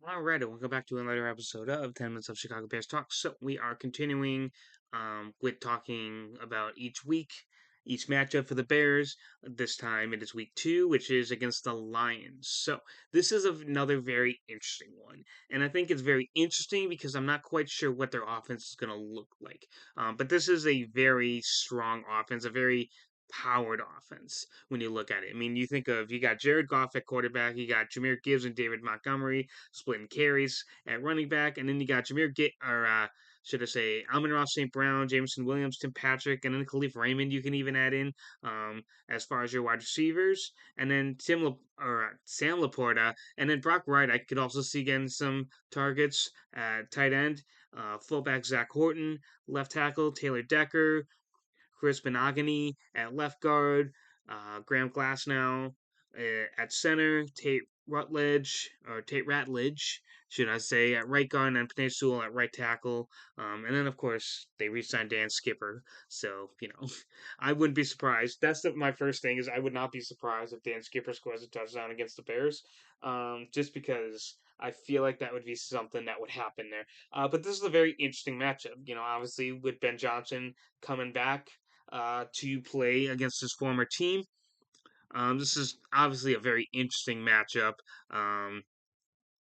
All right, and welcome back to another episode of 10 Minutes of Chicago Bears Talk. So, we are continuing with talking about each week, each matchup for the Bears. This time it is week 2, which is against the Lions. So, this is another very interesting one. And I think it's very interesting because I'm not quite sure what their offense is going to look like. But this is a very strong offense, a very powered offense when you look at it. I mean, you got Jared Goff at quarterback, you got Jameer Gibbs and David Montgomery splitting carries at running back, and then you got should I say Amon-Ra St. Brown, Jameson Williams, Tim Patrick, and then Khalif Raymond. You can even add in as far as your wide receivers, and then Sam Laporta, and then Brock Wright. I could also see getting some targets at tight end. Fullback Zach Horton, left tackle Taylor Decker, Chris Benogany at left guard, Graham Glasnow at center, Tate Ratledge, should I say, at right guard, and Panay Sewell at right tackle. And then, of course, they re-signed Dan Skipper. So, I wouldn't be surprised. My first thing is I would not be surprised if Dan Skipper scores a touchdown against the Bears, just because I feel like that would be something that would happen there. But this is a very interesting matchup. Obviously with Ben Johnson coming back to play against his former team. This is obviously a very interesting matchup,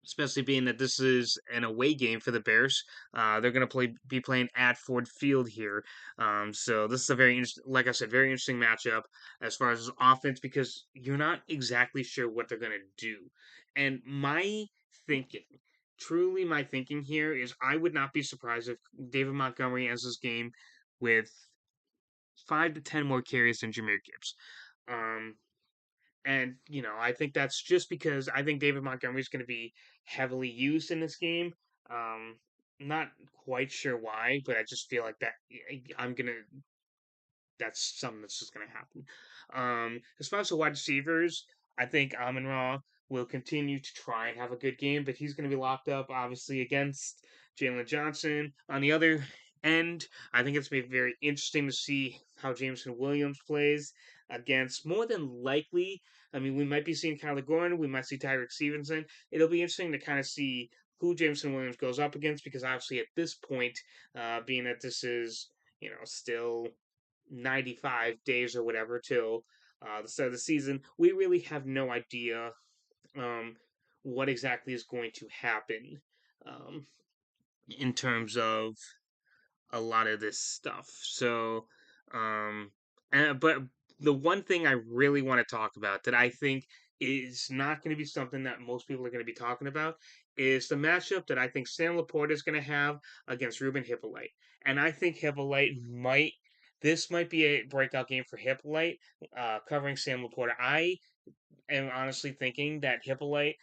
especially being that this is an away game for the Bears. They're going to be playing at Ford Field here. So this is a like I said, very interesting matchup as far as offense because you're not exactly sure what they're going to do. And thinking, truly my thinking here is I would not be surprised if David Montgomery ends this game with 5 to 10 more carries than Jameer Gibbs. Um, and I think that's just because I think David Montgomery is going to be heavily used in this game. Um, not quite sure why, but I just feel like that I'm gonna. That's something that's just gonna happen. As far as the wide receivers, I think Amon Ra will continue to try and have a good game, but he's going to be locked up obviously against Jalen Johnson. On the other end, I think it's going to be very interesting to see how Jameson Williams plays against more than likely. I mean, we might be seeing Kyler Gordon, we might see Tyreek Stevenson. It'll be interesting to kind of see who Jameson Williams goes up against because obviously at this point, being that this is still 95 days or whatever till the start of the season, we really have no idea um, what exactly is going to happen um, in terms of a lot of this stuff. So, but the one thing I really want to talk about that I think is not going to be something that most people are going to be talking about is the matchup that I think Sam Laporta is going to have against Ruben Hippolyte. And I think this might be a breakout game for Hippolyte, covering Sam Laporta. I am honestly thinking that Hippolyte,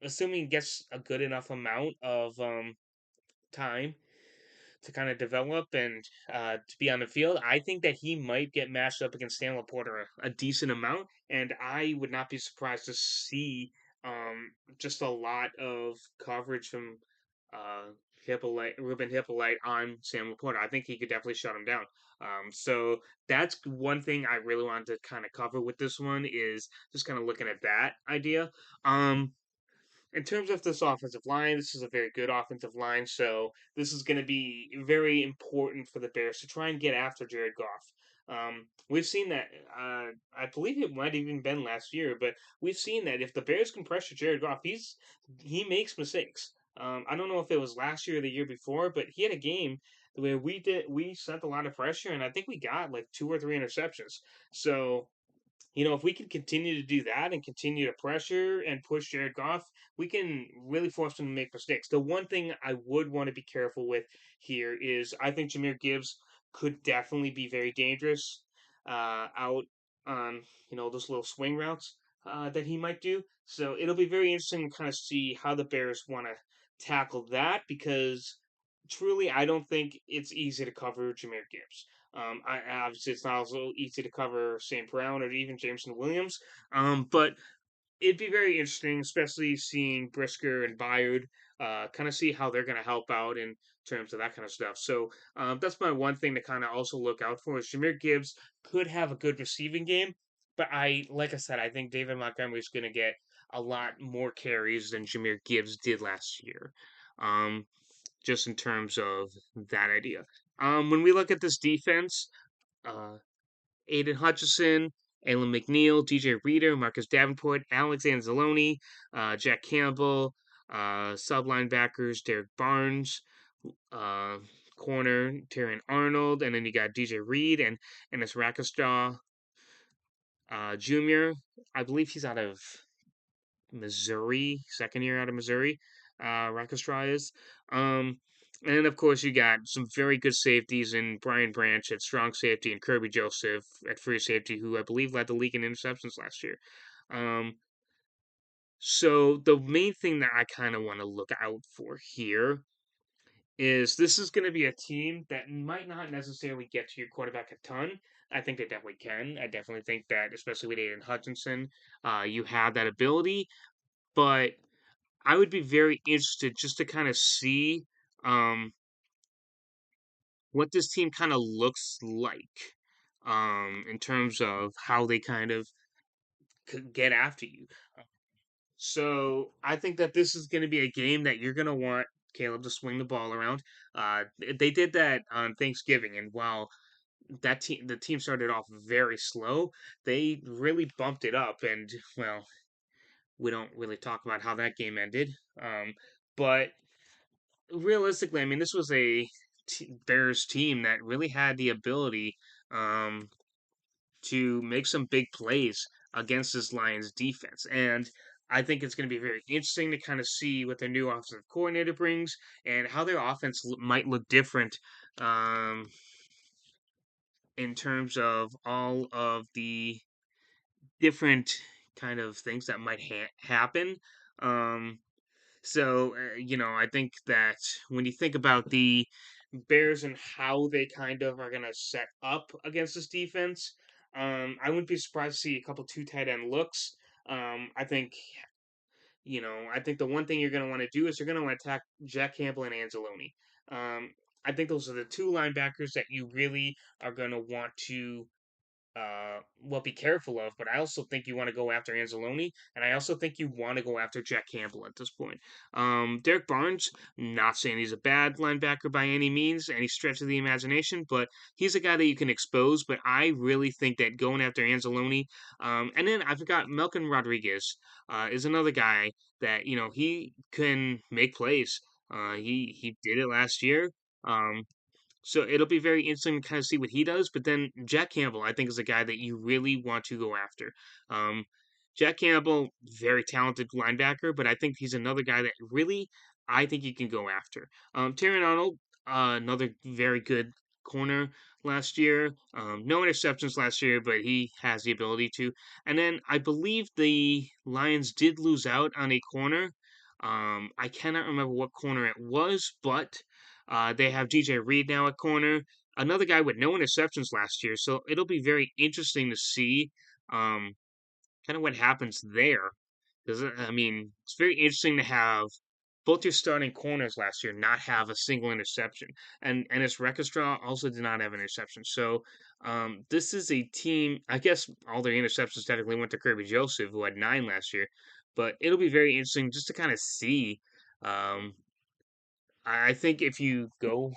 assuming he gets a good enough amount of time to kind of develop and to be on the field, I think that he might get matched up against Stan Laporta a decent amount, and I would not be surprised to see just a lot of coverage from uh, Ruben Hippolyte on Sam Laporta. I think he could definitely shut him down. So that's one thing I really wanted to kind of cover with this one is just kind of looking at that idea. In terms of this offensive line, this is a very good offensive line, so this is going to be very important for the Bears to try and get after Jared Goff. We've seen that. I believe it might have even been last year, but we've seen that if the Bears can pressure Jared Goff, he makes mistakes. I don't know if it was last year or the year before, but he had a game where we sent a lot of pressure, and I think we got like 2 or 3 interceptions. So if we can continue to do that and continue to pressure and push Jared Goff, we can really force him to make mistakes. The one thing I would want to be careful with here is I think Jameer Gibbs could definitely be very dangerous out on those little swing routes that he might do. So it'll be very interesting to kind of see how the Bears want to tackle that because truly I don't think it's easy to cover Jameer Gibbs. Obviously, it's not also easy to cover St. Brown or even Jameson Williams. But it'd be very interesting, especially seeing Brisker and Bayard, kind of see how they're going to help out in terms of that kind of stuff. So that's my one thing to kind of also look out for is Jameer Gibbs could have a good receiving game, but like I said, I think David Montgomery is going to get a lot more carries than Jahmyr Gibbs did last year. Um, just in terms of that idea. When we look at this defense, uh, Aiden Hutchinson, Alan McNeil, DJ Reader, Marcus Davenport, Alex Anzalone, Jack Campbell, sub linebackers Derek Barnes, uh, corner Terran Arnold, and then you got DJ Reed and this Rackstraw Jr. I believe he's out of Missouri, second year out of Missouri. Rackstraw is. And then, of course, you got some very good safeties in Brian Branch at strong safety and Kirby Joseph at free safety, who I believe led the league in interceptions last year. Um, so the main thing that I kind of want to look out for here is this is going to be a team that might not necessarily get to your quarterback a ton. I think they definitely can. I definitely think that, especially with Aiden Hutchinson, you have that ability. But I would be very interested just to kind of see um, what this team kind of looks like in terms of how they kind of could get after you. So I think that this is going to be a game that you're going to want Caleb to swing the ball around. They did that on Thanksgiving, and while the team started off very slow, they really bumped it up. And well, we don't really talk about how that game ended, but realistically, I mean, this was a Bears team that really had the ability um, to make some big plays against this Lions defense. And I think it's going to be very interesting to kind of see what their new offensive coordinator brings and how their offense might look different um, in terms of all of the different kind of things that might happen. Um, I think that when you think about the Bears and how they kind of are going to set up against this defense, I wouldn't be surprised to see a couple two tight end looks. I think, I think the one thing you're going to want to do is you're going to want to attack Jack Campbell and Anzalone. I think those are the two linebackers that you really are going to want to be careful of, but I also think you want to go after Anzalone, and I also think you want to go after Jack Campbell at this point. Derek Barnes, not saying he's a bad linebacker by any means, any stretch of the imagination, but he's a guy that you can expose. But I really think that going after Anzalone, and then I forgot Melvin Rodriguez is another guy that he can make plays. He did it last year. Um, so it'll be very interesting to kind of see what he does. But then Jack Campbell, I think, is a guy that you really want to go after. Um, Jack Campbell, very talented linebacker, but I think he's another guy that really I think you can go after. Terran Arnold, another very good corner last year. No interceptions last year, but he has the ability to. And then I believe the Lions did lose out on a corner. I cannot remember what corner it was, but they have DJ Reed now at corner, another guy with no interceptions last year. So it'll be very interesting to see um, kind of what happens there. Because I mean, it's very interesting to have both your starting corners last year not have a single interception, and this Reckestra also did not have an interception. So this is a team. I guess all their interceptions technically went to Kirby Joseph, who had 9 last year. But it'll be very interesting just to kind of see. Um, I think if you go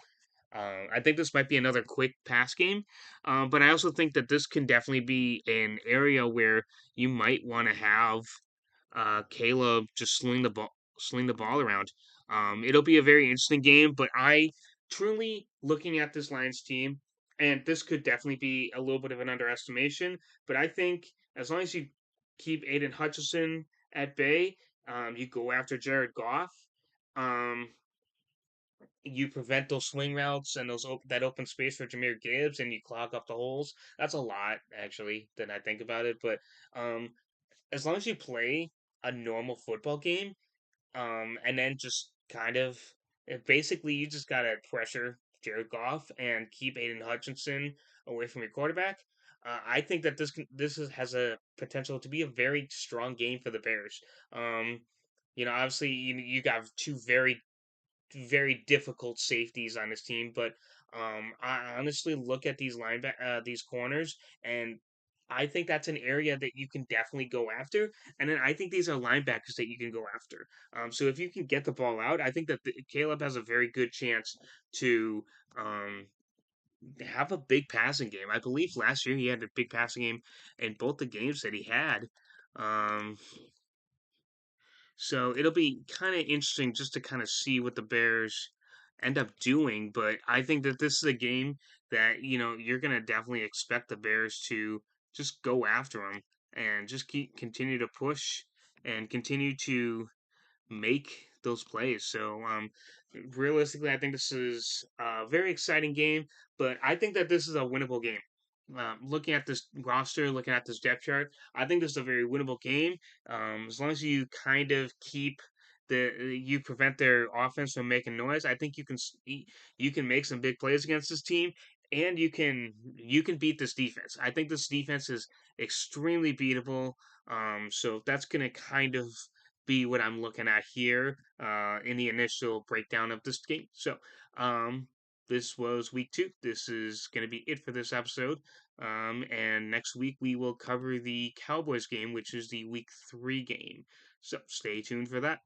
I think this might be another quick pass game, but I also think that this can definitely be an area where you might want to have Caleb just sling the ball around. It'll be a very interesting game, but I truly looking at this Lions team, and this could definitely be a little bit of an underestimation, but I think as long as you keep Aiden Hutchinson at bay, you go after Jared Goff. Um, you prevent those swing routes and that open space for Jahmyr Gibbs, and you clog up the holes. That's a lot, actually, then I think about it. But um, as long as you play a normal football game, and then just kind of basically you just gotta pressure Jared Goff and keep Aiden Hutchinson away from your quarterback. I think that has a potential to be a very strong game for the Bears. Um, obviously you got two very difficult safeties on his team. But I honestly look at these corners, and I think that's an area that you can definitely go after, and then I think these are linebackers that you can go after. So if you can get the ball out, I think that Caleb has a very good chance to um, have a big passing game. I believe last year he had a big passing game in both the games that he had. Um, so it'll be kind of interesting just to kind of see what the Bears end up doing. But I think that this is a game that, you're going to definitely expect the Bears to just go after them and just continue to push and continue to make those plays. So, realistically, I think this is a very exciting game, but I think that this is a winnable game. Looking at this roster, looking at this depth chart, I think this is a very winnable game. As long as you kind of you prevent their offense from making noise. I think you can make some big plays against this team, and you can beat this defense. I think this defense is extremely beatable. So that's gonna kind of be what I'm looking at here in the initial breakdown of this game. So, this was week 2. This is going to be it for this episode. And next week we will cover the Cowboys game, which is the week 3 game. So, stay tuned for that.